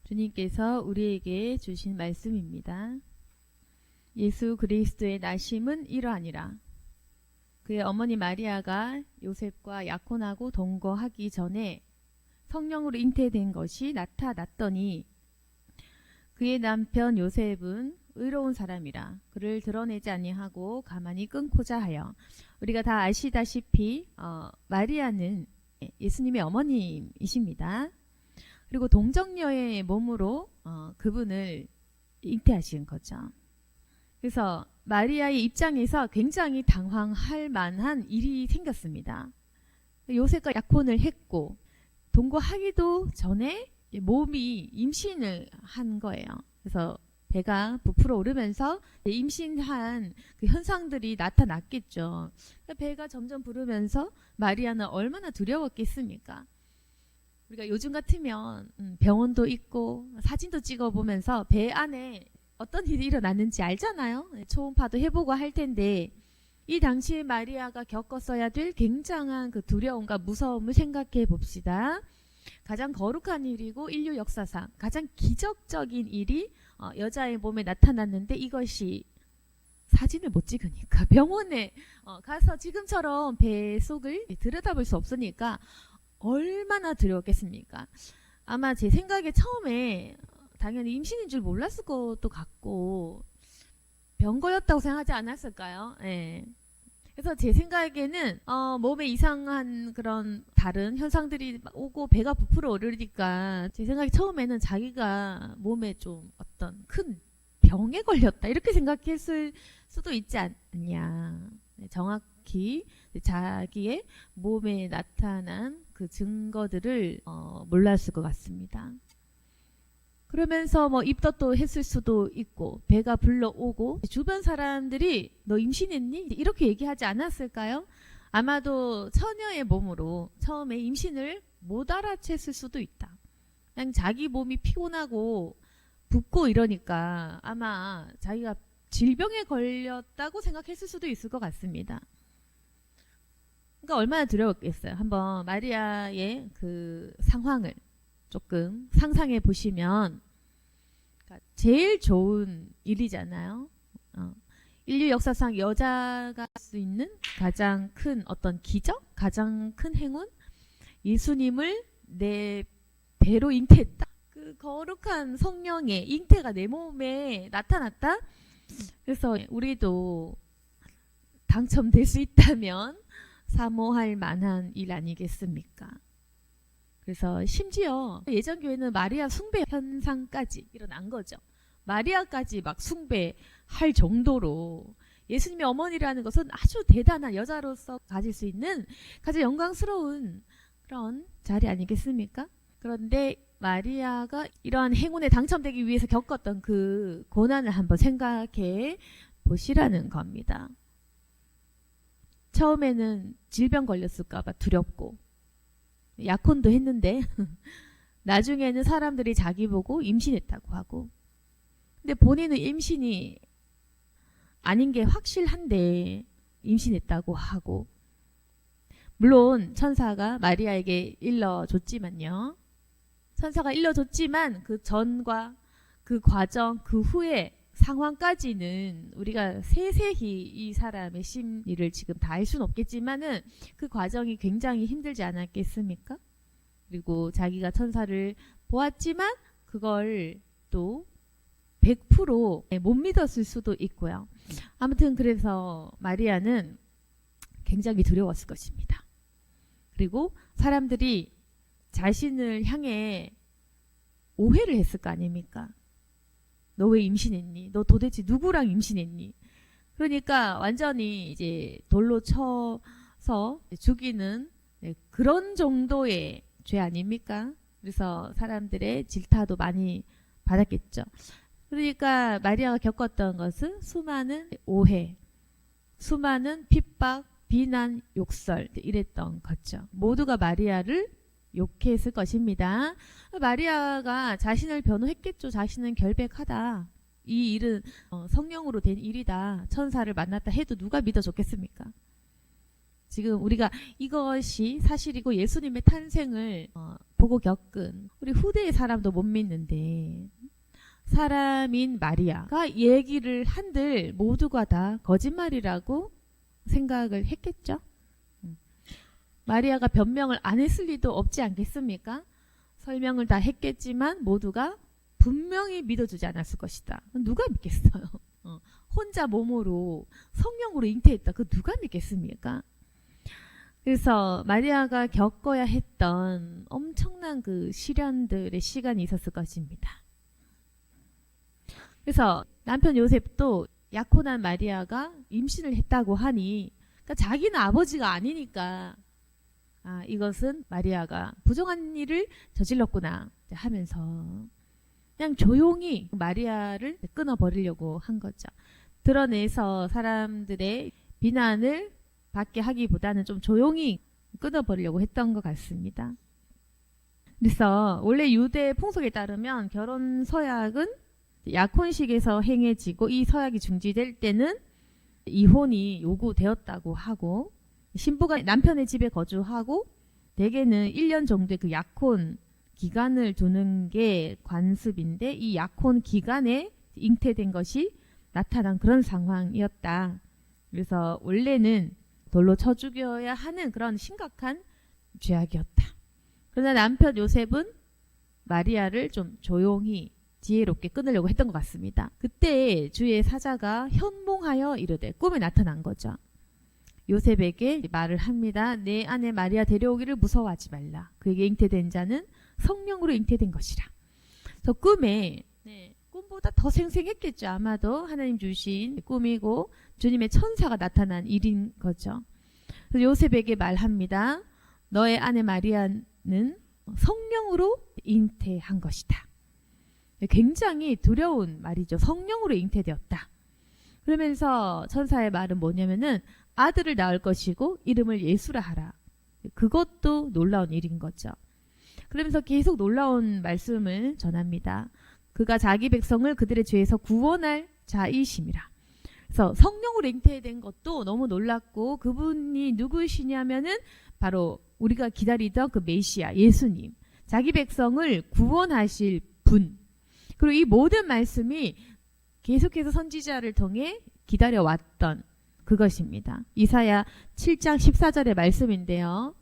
주님께서 우리에게 주신 말씀입니다. 예수 그리스도의 나심은 이러하니라. 그의 어머니 마리아가 요셉과 약혼하고 동거하기 전에 성령으로 잉태된 것이 나타났더니 그의 남편 요셉은 의로운 사람이라 그를 드러내지 아니하고 가만히 끊고자 하여. 우리가 다 아시다시피 마리아는 예수님의 어머님이십니다. 그리고 동정녀의 몸으로 그분을 잉태하신 거죠. 그래서 마리아의 입장에서 굉장히 당황할 만한 일이 생겼습니다. 요셉과 약혼을 했고 동거하기도 전에 몸이 임신을 한 거예요. 그래서 배가 부풀어 오르면서 임신한 그 현상들이 나타났겠죠. 배가 점점 부르면서 마리아는 얼마나 두려웠겠습니까? 우리가 요즘 같으면 병원도 있고 사진도 찍어보면서 배 안에 어떤 일이 일어났는지 알잖아요. 초음파도 해보고 할 텐데 이 당시에 마리아가 겪었어야 될 굉장한 그 두려움과 무서움을 생각해 봅시다. 가장 거룩한 일이고 인류 역사상 가장 기적적인 일이 여자의 몸에 나타났는데 이것이 사진을 못 찍으니까 병원에 가서 지금처럼 배 속을 들여다볼 수 없으니까 얼마나 두려웠겠습니까? 아마 제 생각에 처음에 당연히 임신인 줄 몰랐을 것도 같고 병거였다고 생각하지 않았을까요? 네. 그래서 제 생각에는 몸에 이상한 그런 다른 현상들이 오고 배가 부풀어 오르니까 제 생각에 처음에는 자기가 몸에 좀 어떤 큰 병에 걸렸다 이렇게 생각했을 수도 있지 않냐. 네, 정확히 자기의 몸에 나타난 그 증거들을 몰랐을 것 같습니다. 그러면서 입덧도 했을 수도 있고 배가 불러오고 주변 사람들이 너 임신했니? 이렇게 얘기하지 않았을까요? 아마도 처녀의 몸으로 처음에 임신을 못 알아챘을 수도 있다. 그냥 자기 몸이 피곤하고 붓고 이러니까 아마 자기가 질병에 걸렸다고 생각했을 수도 있을 것 같습니다. 그러니까 얼마나 두려웠겠어요. 한번 마리아의 그 상황을 조금 상상해 보시면 제일 좋은 일이잖아요. 인류 역사상 여자가 할 수 있는 가장 큰 어떤 기적, 가장 큰 행운, 예수님을 내 배로 잉태했다. 그 거룩한 성령의 잉태가 내 몸에 나타났다. 그래서 우리도 당첨될 수 있다면 사모할 만한 일 아니겠습니까? 그래서 심지어 예전 교회는 마리아 숭배 현상까지 일어난 거죠. 마리아까지 막 숭배할 정도로 예수님의 어머니라는 것은 아주 대단한 여자로서 가질 수 있는 가장 영광스러운 그런 자리 아니겠습니까? 그런데 마리아가 이러한 행운에 당첨되기 위해서 겪었던 그 고난을 한번 생각해 보시라는 겁니다. 처음에는 질병 걸렸을까봐 두렵고 약혼도 했는데 나중에는 사람들이 자기 보고 임신했다고 하고 근데 본인은 임신이 아닌 게 확실한데 임신했다고 하고 물론 천사가 마리아에게 일러줬지만요. 천사가 일러줬지만 그 전과 그 과정 그 후에 상황까지는 우리가 세세히 이 사람의 심리를 지금 다 알 수는 없겠지만은 그 과정이 굉장히 힘들지 않았겠습니까? 그리고 자기가 천사를 보았지만 그걸 또 100% 못 믿었을 수도 있고요. 아무튼 그래서 마리아는 굉장히 두려웠을 것입니다. 그리고 사람들이 자신을 향해 오해를 했을 거 아닙니까? 너 왜 임신했니? 너 도대체 누구랑 임신했니? 그러니까 완전히 이제 돌로 쳐서 죽이는 그런 정도의 죄 아닙니까? 그래서 사람들의 질타도 많이 받았겠죠. 그러니까 마리아가 겪었던 것은 수많은 오해, 수많은 핍박, 비난, 욕설 이랬던 거죠. 모두가 마리아를 욕했을 것입니다. 마리아가 자신을 변호했겠죠. 자신은 결백하다. 이 일은 성령으로 된 일이다. 천사를 만났다 해도 누가 믿어줬겠습니까? 지금 우리가 이것이 사실이고 예수님의 탄생을 보고 겪은 우리 후대의 사람도 못 믿는데 사람인 마리아가 얘기를 한들 모두가 다 거짓말이라고 생각을 했겠죠. 마리아가 변명을 안 했을 리도 없지 않겠습니까? 설명을 다 했겠지만 모두가 분명히 믿어주지 않았을 것이다. 누가 믿겠어요? 혼자 몸으로 성령으로 잉태했다. 그 누가 믿겠습니까? 그래서 마리아가 겪어야 했던 엄청난 그 시련들의 시간이 있었을 것입니다. 그래서 남편 요셉도 약혼한 마리아가 임신을 했다고 하니 그러니까 자기는 아버지가 아니니까 이것은 마리아가 부정한 일을 저질렀구나 하면서 그냥 조용히 마리아를 끊어버리려고 한 거죠. 드러내서 사람들의 비난을 받게 하기보다는 좀 조용히 끊어버리려고 했던 것 같습니다. 그래서 원래 유대 풍속에 따르면 결혼 서약은 약혼식에서 행해지고 이 서약이 중지될 때는 이혼이 요구되었다고 하고 신부가 남편의 집에 거주하고 대개는 1년 정도의 그 약혼 기간을 두는 게 관습인데 이 약혼 기간에 잉태된 것이 나타난 그런 상황이었다. 그래서 원래는 돌로 쳐 죽여야 하는 그런 심각한 죄악이었다. 그러나 남편 요셉은 마리아를 좀 조용히 지혜롭게 끊으려고 했던 것 같습니다. 그때 주의 사자가 현몽하여 이르되 꿈에 나타난 거죠. 요셉에게 말을 합니다. 내 아내 마리아 데려오기를 무서워하지 말라. 그에게 잉태된 자는 성령으로 잉태된 것이라. 저 꿈에 꿈보다 더 생생했겠죠. 아마도 하나님 주신 꿈이고 주님의 천사가 나타난 일인 거죠. 그래서 요셉에게 말합니다. 너의 아내 마리아는 성령으로 잉태한 것이다. 굉장히 두려운 말이죠. 성령으로 잉태되었다. 그러면서 천사의 말은 뭐냐면은 아들을 낳을 것이고 이름을 예수라 하라. 그것도 놀라운 일인 거죠. 그러면서 계속 놀라운 말씀을 전합니다. 그가 자기 백성을 그들의 죄에서 구원할 자이심이라. 그래서 성령으로 잉태된 것도 너무 놀랍고 그분이 누구시냐면은 바로 우리가 기다리던 그 메시아 예수님. 자기 백성을 구원하실 분. 그리고 이 모든 말씀이 계속해서 선지자를 통해 기다려왔던 그것입니다. 이사야 7장 14절의 말씀인데요.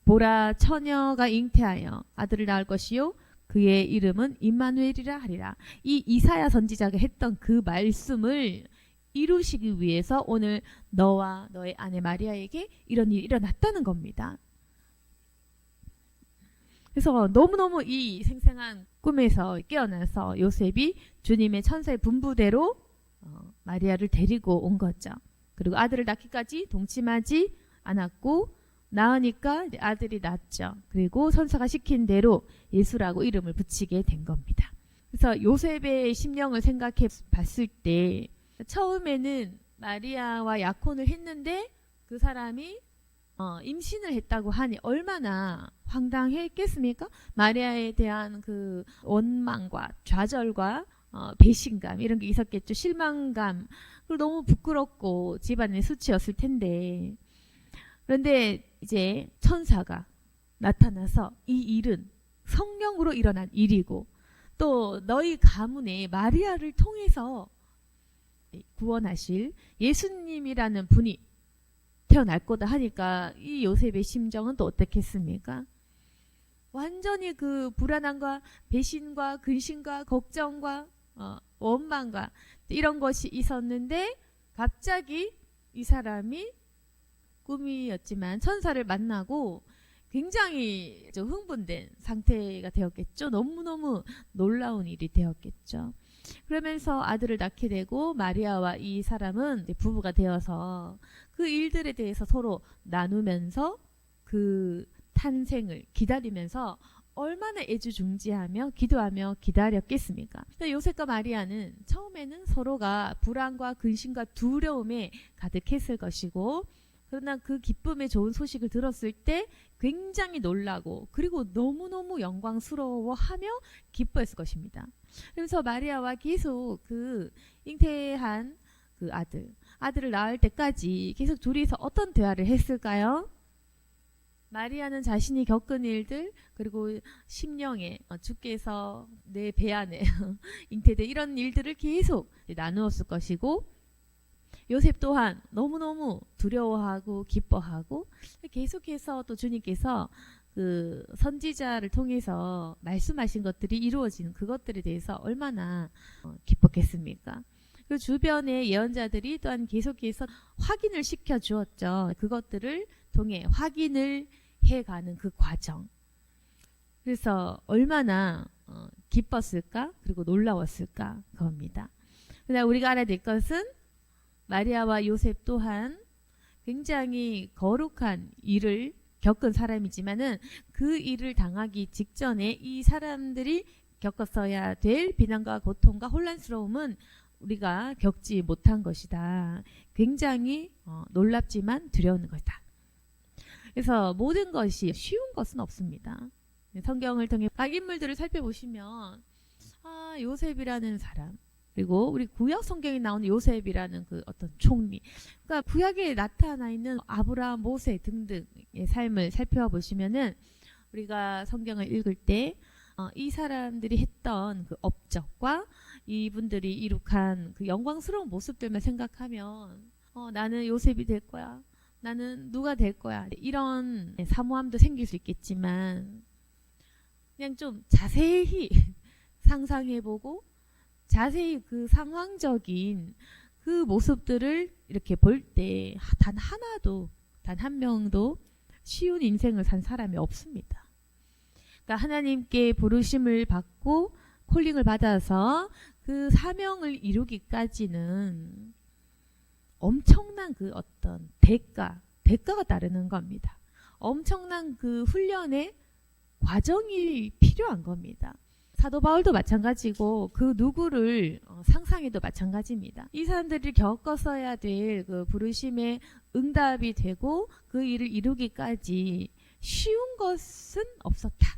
보라 처녀가 잉태하여 아들을 낳을 것이요 그의 이름은 임마누엘이라 하리라. 이 이사야 선지자가 했던 그 말씀을 이루시기 위해서 오늘 너와 너의 아내 마리아에게 이런 일이 일어났다는 겁니다. 그래서 너무너무 이 생생한 꿈에서 깨어나서 요셉이 주님의 천사의 분부대로 마리아를 데리고 온 거죠. 그리고 아들을 낳기까지 동침하지 않았고 낳으니까 아들이 낳았죠. 그리고 천사가 시킨 대로 예수라고 이름을 붙이게 된 겁니다. 그래서 요셉의 심령을 생각해 봤을 때 처음에는 마리아와 약혼을 했는데 그 사람이 임신을 했다고 하니 얼마나 황당했겠습니까? 마리아에 대한 그 원망과 좌절과 배신감 이런 게 있었겠죠. 실망감. 그리고 너무 부끄럽고 집안의 수치였을 텐데 그런데 이제 천사가 나타나서 이 일은 성령으로 일어난 일이고 또 너희 가문에 마리아를 통해서 구원하실 예수님이라는 분이 태어날 거다 하니까 이 요셉의 심정은 또 어떻겠습니까? 완전히 그 불안함과 배신과 근심과 걱정과 원망과 이런 것이 있었는데 갑자기 이 사람이 꿈이었지만 천사를 만나고 굉장히 흥분된 상태가 되었겠죠. 너무너무 놀라운 일이 되었겠죠. 그러면서 아들을 낳게 되고 마리아와 이 사람은 부부가 되어서 그 일들에 대해서 서로 나누면서 그 탄생을 기다리면서 얼마나 애주중지하며 기도하며 기다렸겠습니까? 요셉과 마리아는 처음에는 서로가 불안과 근심과 두려움에 가득했을 것이고 그러나 그 기쁨의 좋은 소식을 들었을 때 굉장히 놀라고 그리고 너무너무 영광스러워하며 기뻐했을 것입니다. 그래서 마리아와 계속 그 잉태한 그 아들을 낳을 때까지 계속 둘이서 어떤 대화를 했을까요? 마리아는 자신이 겪은 일들, 그리고 심령에 주께서 내 배 안에 잉태된 이런 일들을 계속 나누었을 것이고, 요셉 또한 너무너무 두려워하고 기뻐하고, 계속해서 또 주님께서 그 선지자를 통해서 말씀하신 것들이 이루어지는 그것들에 대해서 얼마나 기뻤겠습니까? 그 주변의 예언자들이 또한 계속해서 확인을 시켜 주었죠. 그것들을 통해 확인을 해가는 그 과정. 그래서 얼마나 기뻤을까? 그리고 놀라웠을까? 그겁니다. 그러나 우리가 알아야 될 것은 마리아와 요셉 또한 굉장히 거룩한 일을 겪은 사람이지만은 그 일을 당하기 직전에 이 사람들이 겪었어야 될 비난과 고통과 혼란스러움은 우리가 겪지 못한 것이다. 굉장히 놀랍지만 두려운 것이다. 그래서 모든 것이 쉬운 것은 없습니다. 성경을 통해 각 인물들을 살펴보시면 요셉이라는 사람, 그리고 우리 구약 성경에 나오는 요셉이라는 그 어떤 총리, 그러니까 구약에 나타나 있는 아브라함, 모세 등등의 삶을 살펴보시면은 우리가 성경을 읽을 때 이 사람들이 했던 그 업적과 이분들이 이룩한 그 영광스러운 모습들만 생각하면 나는 요셉이 될 거야, 나는 누가 될 거야, 이런 사모함도 생길 수 있겠지만 그냥 좀 자세히 상상해보고 자세히 그 상황적인 그 모습들을 이렇게 볼 때 단 한 명도 쉬운 인생을 산 사람이 없습니다. 그러니까 하나님께 부르심을 받고 콜링을 받아서 그 사명을 이루기까지는 엄청난 그 어떤 대가가 따르는 겁니다. 엄청난 그 훈련의 과정이 필요한 겁니다. 사도 바울도 마찬가지고 그 누구를 상상해도 마찬가지입니다. 이 사람들이 겪었어야 될 그 부르심의 응답이 되고 그 일을 이루기까지 쉬운 것은 없었다.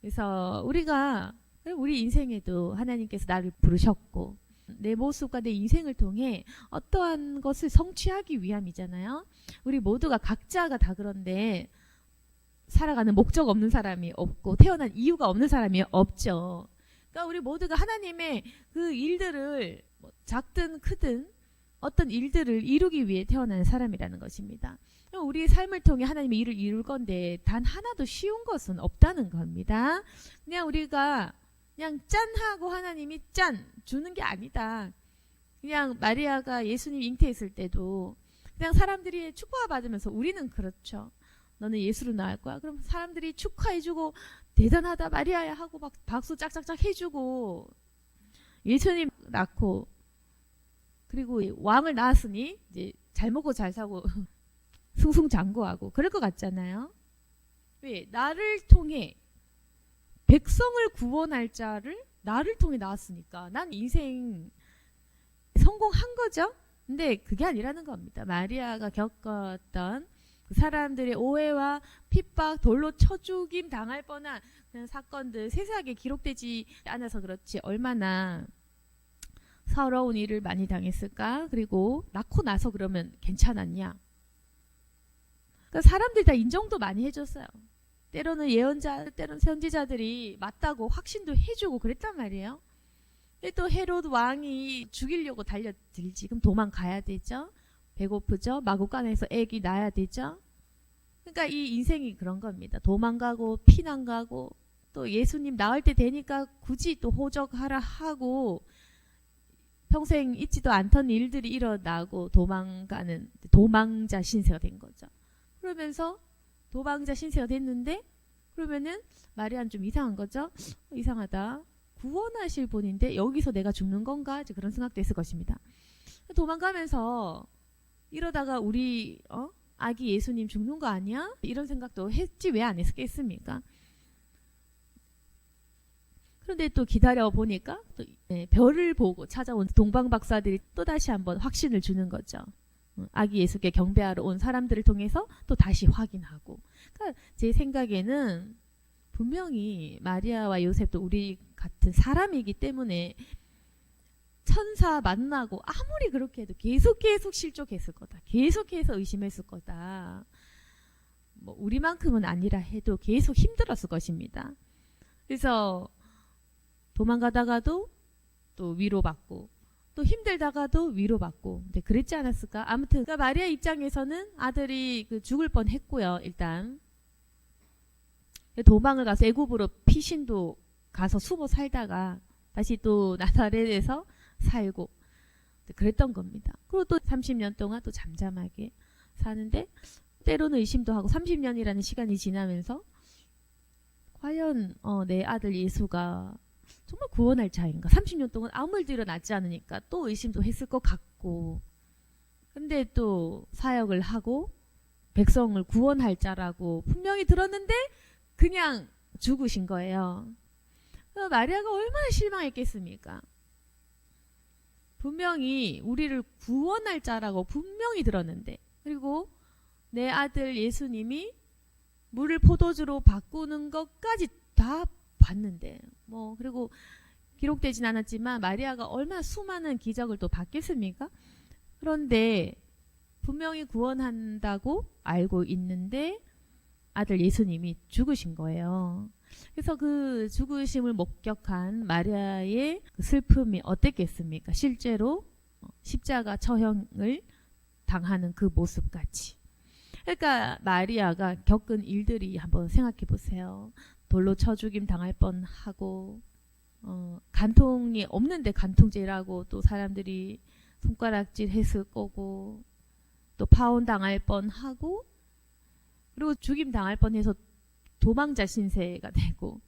그래서 우리 인생에도 하나님께서 나를 부르셨고 내 모습과 내 인생을 통해 어떠한 것을 성취하기 위함이잖아요. 우리 모두가 각자가 다 그런데 살아가는 목적 없는 사람이 없고 태어난 이유가 없는 사람이 없죠. 그러니까 우리 모두가 하나님의 그 일들을 작든 크든 어떤 일들을 이루기 위해 태어난 사람이라는 것입니다. 우리 삶을 통해 하나님의 일을 이룰 건데 단 하나도 쉬운 것은 없다는 겁니다. 그냥 우리가 그냥 짠 하고 하나님이 짠 주는 게 아니다. 그냥 마리아가 예수님 잉태했을 때도 그냥 사람들이 축복을 받으면서 우리는 그렇죠. 너는 예수로 나을 거야. 그럼 사람들이 축하해주고 대단하다 마리아야 하고 막 박수 짝짝짝 해주고 예수님 낳고 그리고 왕을 낳았으니 이제 잘 먹고 잘 사고 승승장구하고 그럴 것 같잖아요. 왜? 나를 통해 백성을 구원할 자를 나를 통해 낳았으니까 난 인생 성공한 거죠. 근데 그게 아니라는 겁니다. 마리아가 겪었던 그 사람들의 오해와 핍박, 돌로 쳐 죽임 당할 뻔한 그런 사건들 세세하게 기록되지 않아서 그렇지 얼마나 서러운 일을 많이 당했을까? 그리고 낳고 나서 그러면 괜찮았냐? 그러니까 사람들이 다 인정도 많이 해줬어요. 때로는 예언자, 때로는 선지자들이 맞다고 확신도 해주고 그랬단 말이에요. 근데 또 헤롯 왕이 죽이려고 달려들지. 그럼 도망가야 되죠. 배고프죠. 마구간에서 애기 낳아야 되죠. 그러니까 이 인생이 그런 겁니다. 도망가고 피난가고 또 예수님 나올 때 되니까 굳이 또 호적하라 하고 평생 있지도 않던 일들이 일어나고 도망가는 도망자 신세가 된 거죠. 그러면서 도망자 신세가 됐는데 그러면은 마리아는 좀 이상한 거죠. 이상하다. 구원하실 분인데 여기서 내가 죽는 건가? 이제 그런 생각도 했을 것입니다. 도망가면서 이러다가 우리 아기 예수님 죽는 거 아니야? 이런 생각도 했지 왜 안 했겠습니까? 그런데 또 기다려 보니까 또 별을 보고 찾아온 동방 박사들이 또 다시 한번 확신을 주는 거죠. 아기 예수께 경배하러 온 사람들을 통해서 또 다시 확인하고. 그러니까 제 생각에는 분명히 마리아와 요셉도 우리 같은 사람이기 때문에 천사 만나고 아무리 그렇게 해도 계속 실족했을 거다. 계속해서 의심했을 거다. 뭐 우리만큼은 아니라 해도 계속 힘들었을 것입니다. 그래서 도망가다가도 또 위로받고 또 힘들다가도 위로받고 근데 그랬지 않았을까? 아무튼 그러니까 마리아 입장에서는 아들이 죽을 뻔했고요. 일단 도망을 가서 애굽으로 피신도 가서 숨어 살다가 다시 또 나사렛에서 살고 그랬던 겁니다. 그리고 또 30년 동안 또 잠잠하게 사는데 때로는 의심도 하고 30년이라는 시간이 지나면서 과연 내 아들 예수가 정말 구원할 자인가? 30년 동안 아무 일도 일어나지 않으니까 또 의심도 했을 것 같고 근데 또 사역을 하고 백성을 구원할 자라고 분명히 들었는데 그냥 죽으신 거예요. 마리아가 얼마나 실망했겠습니까? 분명히 우리를 구원할 자라고 분명히 들었는데 그리고 내 아들 예수님이 물을 포도주로 바꾸는 것까지 다 봤는데 뭐 그리고 기록되진 않았지만 마리아가 얼마나 수많은 기적을 또 봤겠습니까? 그런데 분명히 구원한다고 알고 있는데 아들 예수님이 죽으신 거예요. 그래서 그 죽으심을 목격한 마리아의 그 슬픔이 어땠겠습니까? 실제로 십자가 처형을 당하는 그 모습같이. 그러니까 마리아가 겪은 일들이 한번 생각해 보세요. 돌로 쳐 죽임 당할 뻔하고 간통이 없는데 간통죄라고 또 사람들이 손가락질 했을 거고 또 파혼 당할 뻔하고 그리고 죽임 당할 뻔해서 도망자 신세가 되고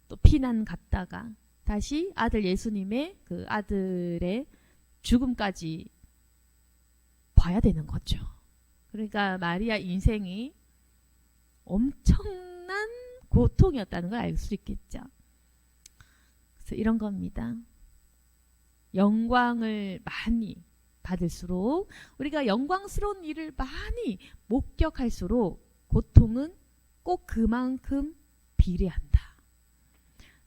또 피난 갔다가 다시 아들 예수님의 그 아들의 죽음까지 봐야 되는 거죠. 그러니까 마리아 인생이 엄청난 고통이었다는 걸 알 수 있겠죠. 그래서 이런 겁니다. 영광을 많이 받을수록 우리가 영광스러운 일을 많이 목격할수록 고통은 꼭 그만큼 비례한다.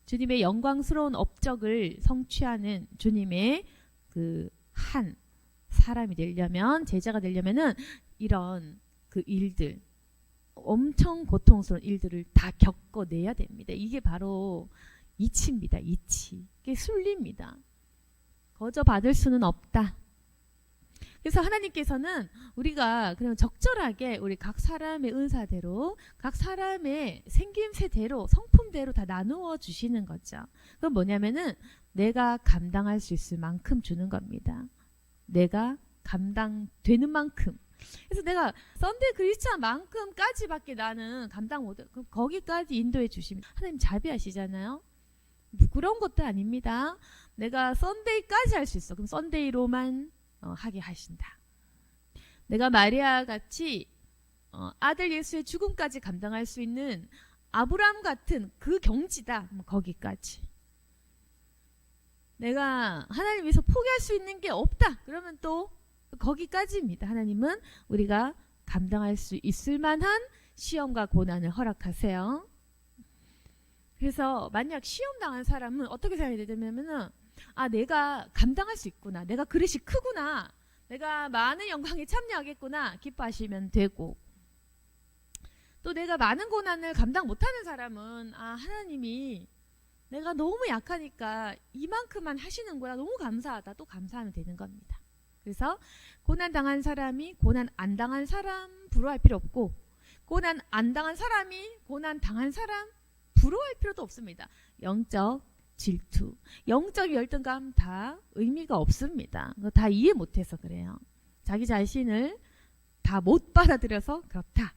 주님의 영광스러운 업적을 성취하는 주님의 그 한 사람이 되려면 제자가 되려면은 이런 그 일들 엄청 고통스러운 일들을 다 겪어내야 됩니다. 이게 바로 이치입니다. 이치. 이게 순리입니다. 거저 받을 수는 없다. 그래서 하나님께서는 우리가 그냥 적절하게 우리 각 사람의 은사대로 각 사람의 생김새대로 성품대로 다 나누어 주시는 거죠. 그건 뭐냐면은 내가 감당할 수 있을 만큼 주는 겁니다. 내가 감당되는 만큼. 그래서 내가 썬데이 크리스찬만큼까지밖에 나는 감당 못해. 그럼 거기까지 인도해 주시면 하나님 자비하시잖아요. 부끄러운 것도 아닙니다. 내가 썬데이까지 할 수 있어. 그럼 썬데이로만 하게 하신다. 내가 마리아 같이 아들 예수의 죽음까지 감당할 수 있는 아브라함 같은 그 경지다. 거기까지. 내가 하나님 위해서 포기할 수 있는 게 없다. 그러면 또 거기까지입니다. 하나님은 우리가 감당할 수 있을 만한 시험과 고난을 허락하세요. 그래서 만약 시험 당한 사람은 어떻게 생각해야 되냐면은 내가 감당할 수 있구나. 내가 그릇이 크구나. 내가 많은 영광에 참여하겠구나. 기뻐하시면 되고 또 내가 많은 고난을 감당 못하는 사람은 하나님이 내가 너무 약하니까 이만큼만 하시는구나. 너무 감사하다. 또 감사하면 되는 겁니다. 그래서 고난 당한 사람이 고난 안 당한 사람 부러워할 필요 없고 고난 안 당한 사람이 고난 당한 사람 부러워할 필요도 없습니다. 영적 질투, 영적 열등감 다 의미가 없습니다. 다 이해 못해서 그래요. 자기 자신을 다 못 받아들여서 그렇다.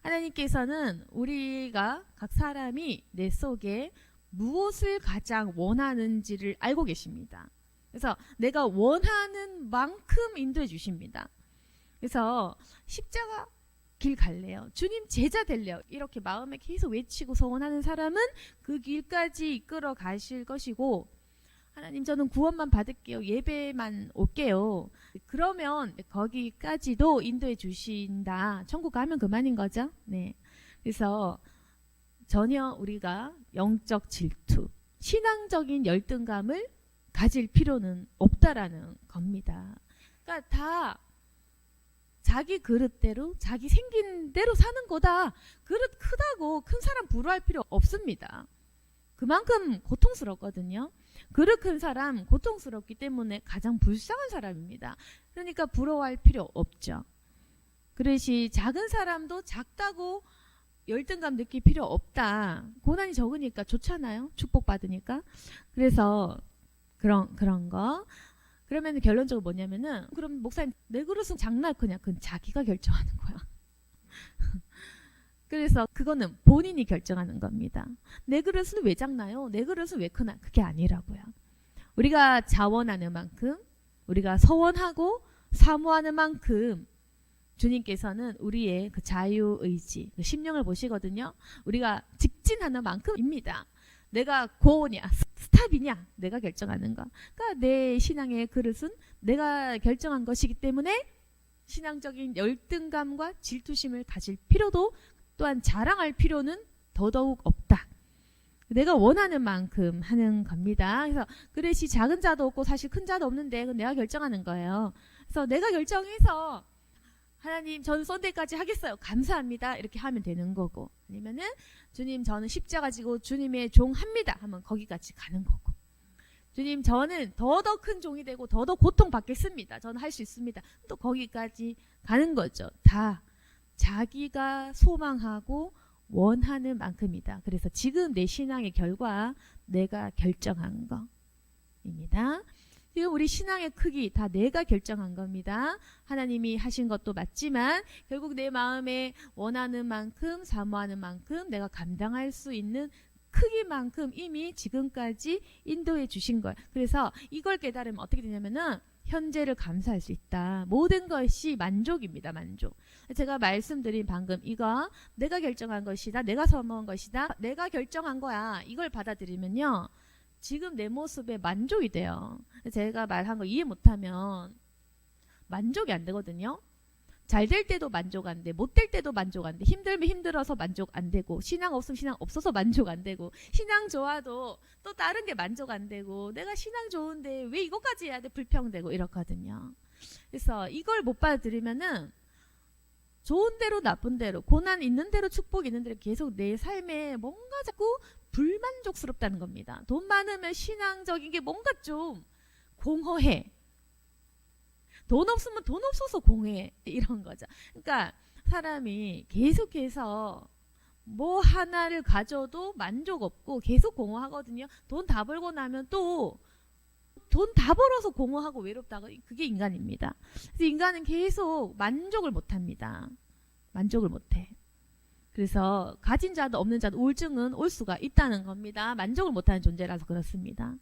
하나님께서는 우리가 각 사람이 내 속에 무엇을 가장 원하는지를 알고 계십니다. 그래서 내가 원하는 만큼 인도해 주십니다. 그래서 십자가 길 갈래요. 주님 제자 될래요. 이렇게 마음에 계속 외치고 소원하는 사람은 그 길까지 이끌어 가실 것이고 하나님 저는 구원만 받을게요. 예배만 올게요. 그러면 거기까지도 인도해 주신다. 천국 가면 그만인 거죠. 네. 그래서 전혀 우리가 영적 질투, 신앙적인 열등감을 가질 필요는 없다라는 겁니다. 그러니까 다 자기 그릇대로 자기 생긴 대로 사는 거다. 그릇 크다고 큰 사람 부러워할 필요 없습니다. 그만큼 고통스럽거든요. 그릇 큰 사람 고통스럽기 때문에 가장 불쌍한 사람입니다. 그러니까 부러워할 필요 없죠. 그릇이 작은 사람도 작다고 열등감 느낄 필요 없다. 고난이 적으니까 좋잖아요. 축복받으니까. 그래서 그런 거. 그러면 결론적으로 뭐냐면은, 그럼 목사님 내 그릇은 작나 크냐? 그건 자기가 결정하는 거야. 그래서 그거는 본인이 결정하는 겁니다. 내 그릇은 왜 작나요? 내 그릇은 왜 크나? 그게 아니라고요. 우리가 자원하는 만큼, 우리가 서원하고 사모하는 만큼 주님께서는 우리의 그 자유의지, 그 심령을 보시거든요. 우리가 직진하는 만큼입니다. 내가 고냐 스탑이냐 내가 결정하는 거. 그러니까 내 신앙의 그릇은 내가 결정한 것이기 때문에 신앙적인 열등감과 질투심을 가질 필요도, 또한 자랑할 필요는 더더욱 없다. 내가 원하는 만큼 하는 겁니다. 그래서 그릇이 작은 자도 없고 사실 큰 자도 없는데 그건 내가 결정하는 거예요. 그래서 내가 결정해서 하나님 저는 썬데이까지 하겠어요. 감사합니다. 이렇게 하면 되는 거고, 아니면은 주님 저는 십자가 지고 주님의 종합니다 하면 거기까지 가는 거고, 주님 저는 더더 큰 종이 되고 더더 고통받겠습니다. 저는 할 수 있습니다. 또 거기까지 가는 거죠. 다 자기가 소망하고 원하는 만큼이다. 그래서 지금 내 신앙의 결과 내가 결정한 거입니다. 지금 우리 신앙의 크기 다 내가 결정한 겁니다. 하나님이 하신 것도 맞지만 결국 내 마음에 원하는 만큼 사모하는 만큼 내가 감당할 수 있는 크기만큼 이미 지금까지 인도해 주신 거예요. 그래서 이걸 깨달으면 어떻게 되냐면은 현재를 감사할 수 있다. 모든 것이 만족입니다. 만족. 제가 말씀드린 방금 이거 내가 결정한 것이다. 내가 사모한 것이다. 내가 결정한 거야. 이걸 받아들이면요. 지금 내 모습에 만족이 돼요. 제가 말한 거 이해 못하면 만족이 안 되거든요. 잘 될 때도 만족 안 돼. 못 될 때도 만족 안 돼. 힘들면 힘들어서 만족 안 되고, 신앙 없으면 신앙 없어서 만족 안 되고, 신앙 좋아도 또 다른 게 만족 안 되고, 내가 신앙 좋은데 왜 이것까지 해야 돼? 불평되고 이렇거든요. 그래서 이걸 못 받아들이면은 좋은 대로 나쁜 대로, 고난 있는 대로 축복 있는 대로 계속 내 삶에 뭔가 자꾸 불만족스럽다는 겁니다. 돈 많으면 신앙적인 게 뭔가 좀 공허해. 돈 없으면 돈 없어서 공허해. 이런 거죠. 그러니까 사람이 계속해서 뭐 하나를 가져도 만족 없고 계속 공허하거든요. 돈 다 벌고 나면 또 돈 다 벌어서 공허하고 외롭다고. 그게 인간입니다. 그래서 인간은 계속 만족을 못합니다. 만족을 못해. 그래서 가진 자도 없는 자도 우울증은 올 수가 있다는 겁니다. 만족을 못하는 존재라서 그렇습니다.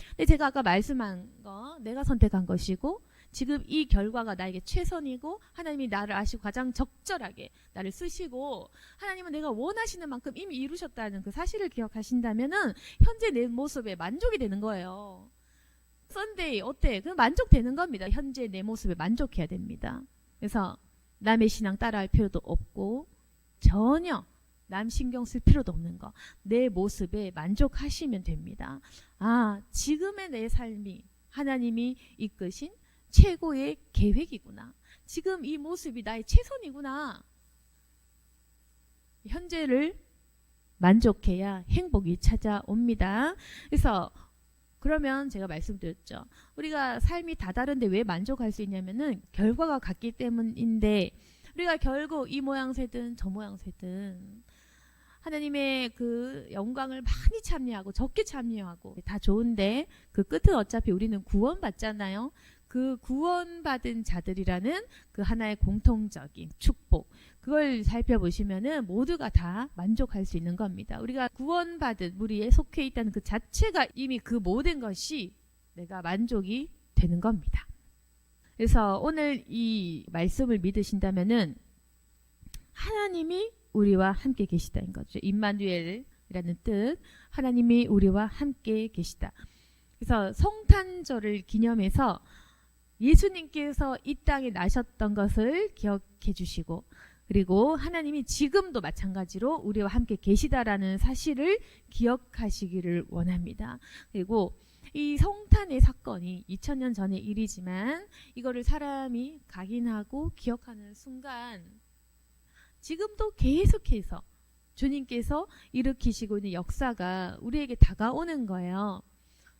근데 제가 아까 말씀한 거 내가 선택한 것이고 지금 이 결과가 나에게 최선이고 하나님이 나를 아시고 가장 적절하게 나를 쓰시고 하나님은 내가 원하시는 만큼 이미 이루셨다는 그 사실을 기억하신다면은 현재 내 모습에 만족이 되는 거예요. 썬데이 어때? 그 만족되는 겁니다. 현재 내 모습에 만족해야 됩니다. 그래서 남의 신앙 따라할 필요도 없고 전혀 남 신경 쓸 필요도 없는 거. 내 모습에 만족하시면 됩니다. 아, 지금의 내 삶이 하나님이 이끄신 최고의 계획이구나. 지금 이 모습이 나의 최선이구나. 현재를 만족해야 행복이 찾아옵니다. 그래서 그러면 제가 말씀드렸죠. 우리가 삶이 다 다른데 왜 만족할 수 있냐면은 결과가 같기 때문인데 우리가 결국 이 모양새든 저 모양새든 하나님의 그 영광을 많이 참여하고 적게 참여하고 다 좋은데 그 끝은 어차피 우리는 구원받잖아요. 그 구원받은 자들이라는 그 하나의 공통적인 축복, 그걸 살펴보시면은 모두가 다 만족할 수 있는 겁니다. 우리가 구원받은 우리에 속해 있다는 그 자체가 이미 그 모든 것이 내가 만족이 되는 겁니다. 그래서 오늘 이 말씀을 믿으신다면은 하나님이 우리와 함께 계시다는 거죠. 임마누엘이라는 뜻, 하나님이 우리와 함께 계시다. 그래서 성탄절을 기념해서 예수님께서 이 땅에 나셨던 것을 기억해 주시고 그리고 하나님이 지금도 마찬가지로 우리와 함께 계시다라는 사실을 기억하시기를 원합니다. 그리고 이 성탄의 사건이 2000년 전의 일이지만 이거를 사람이 각인하고 기억하는 순간 지금도 계속해서 주님께서 일으키시고 있는 역사가 우리에게 다가오는 거예요.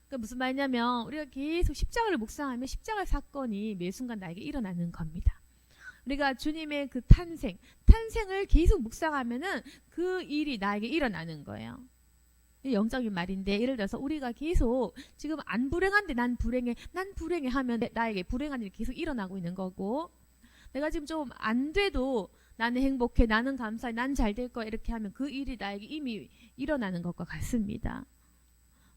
그러니까 무슨 말이냐면 우리가 계속 십자가를 묵상하면 십자가 사건이 매 순간 나에게 일어나는 겁니다. 우리가 주님의 그 탄생을 계속 묵상하면은 그 일이 나에게 일어나는 거예요. 영적인 말인데 예를 들어서 우리가 계속 지금 안 불행한데 난 불행해 하면 나에게 불행한 일이 계속 일어나고 있는 거고, 내가 지금 좀 안 돼도 나는 행복해, 나는 감사해, 난 잘 될 거야 이렇게 하면 그 일이 나에게 이미 일어나는 것과 같습니다.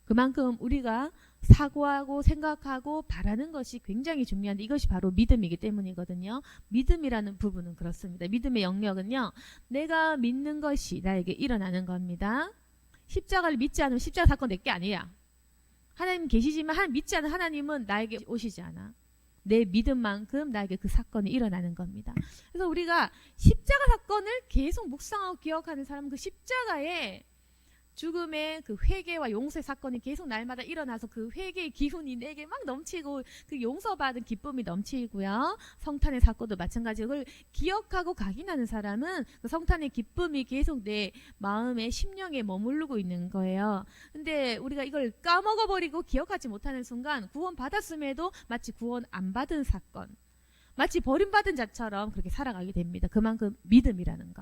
그만큼 우리가 사고하고 생각하고 바라는 것이 굉장히 중요한데 이것이 바로 믿음이기 때문이거든요. 믿음이라는 부분은 그렇습니다. 믿음의 영역은요, 내가 믿는 것이 나에게 일어나는 겁니다. 십자가를 믿지 않으면 십자가 사건 내게 아니야. 하나님 계시지만 믿지 않은 하나님은 나에게 오시지 않아. 내 믿음만큼 나에게 그 사건이 일어나는 겁니다. 그래서 우리가 십자가 사건을 계속 묵상하고 기억하는 사람은 그 십자가의 죽음의 그 회개와 용서의 사건이 계속 날마다 일어나서 그 회개의 기운이 내게 막 넘치고 그 용서받은 기쁨이 넘치고요. 성탄의 사건도 마찬가지로 그걸 기억하고 각인하는 사람은 그 성탄의 기쁨이 계속 내 마음에 심령에 머무르고 있는 거예요. 근데 우리가 이걸 까먹어버리고 기억하지 못하는 순간 구원 받았음에도 마치 구원 안 받은 사건, 마치 버림받은 자처럼 그렇게 살아가게 됩니다. 그만큼 믿음이라는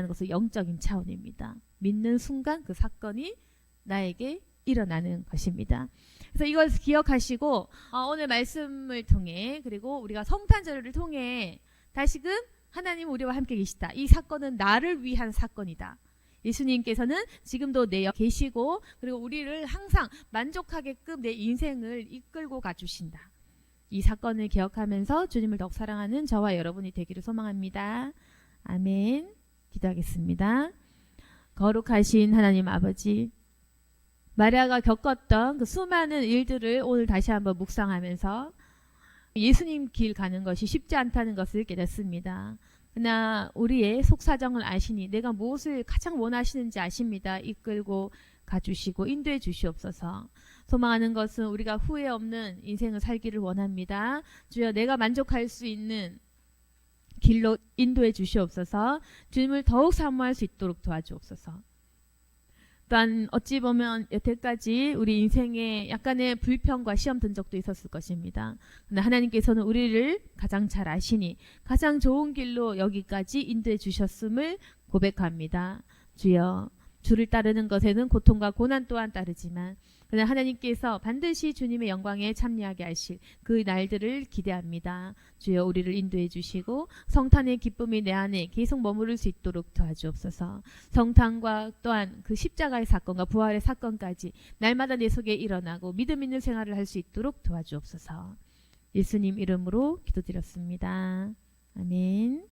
것은 영적인 차원입니다. 믿는 순간 그 사건이 나에게 일어나는 것입니다. 그래서 이걸 기억하시고 오늘 말씀을 통해 그리고 우리가 성탄절을 통해 다시금 하나님 우리와 함께 계시다. 이 사건은 나를 위한 사건이다. 예수님께서는 지금도 내어 계시고 그리고 우리를 항상 만족하게끔 내 인생을 이끌고 가주신다. 이 사건을 기억하면서 주님을 더욱 사랑하는 저와 여러분이 되기를 소망합니다. 아멘. 기도하겠습니다. 거룩하신 하나님 아버지, 마리아가 겪었던 그 수많은 일들을 오늘 다시 한번 묵상하면서 예수님 길 가는 것이 쉽지 않다는 것을 깨닫습니다. 그러나 우리의 속사정을 아시니 내가 무엇을 가장 원하시는지 아십니다. 이끌고 가주시고 인도해 주시옵소서. 소망하는 것은 우리가 후회 없는 인생을 살기를 원합니다. 주여, 내가 만족할 수 있는 길로 인도해 주시옵소서. 주님을 더욱 사모할 수 있도록 도와주옵소서. 또한 어찌 보면 여태까지 우리 인생에 약간의 불평과 시험 든 적도 있었을 것입니다. 그러나 하나님께서는 우리를 가장 잘 아시니 가장 좋은 길로 여기까지 인도해 주셨음을 고백합니다. 주여, 주를 따르는 것에는 고통과 고난 또한 따르지만 그러나 하나님께서 반드시 주님의 영광에 참여하게 하실 그 날들을 기대합니다. 주여, 우리를 인도해 주시고 성탄의 기쁨이 내 안에 계속 머무를 수 있도록 도와주옵소서. 성탄과 또한 그 십자가의 사건과 부활의 사건까지 날마다 내 속에 일어나고 믿음 있는 생활을 할 수 있도록 도와주옵소서. 예수님 이름으로 기도드렸습니다. 아멘.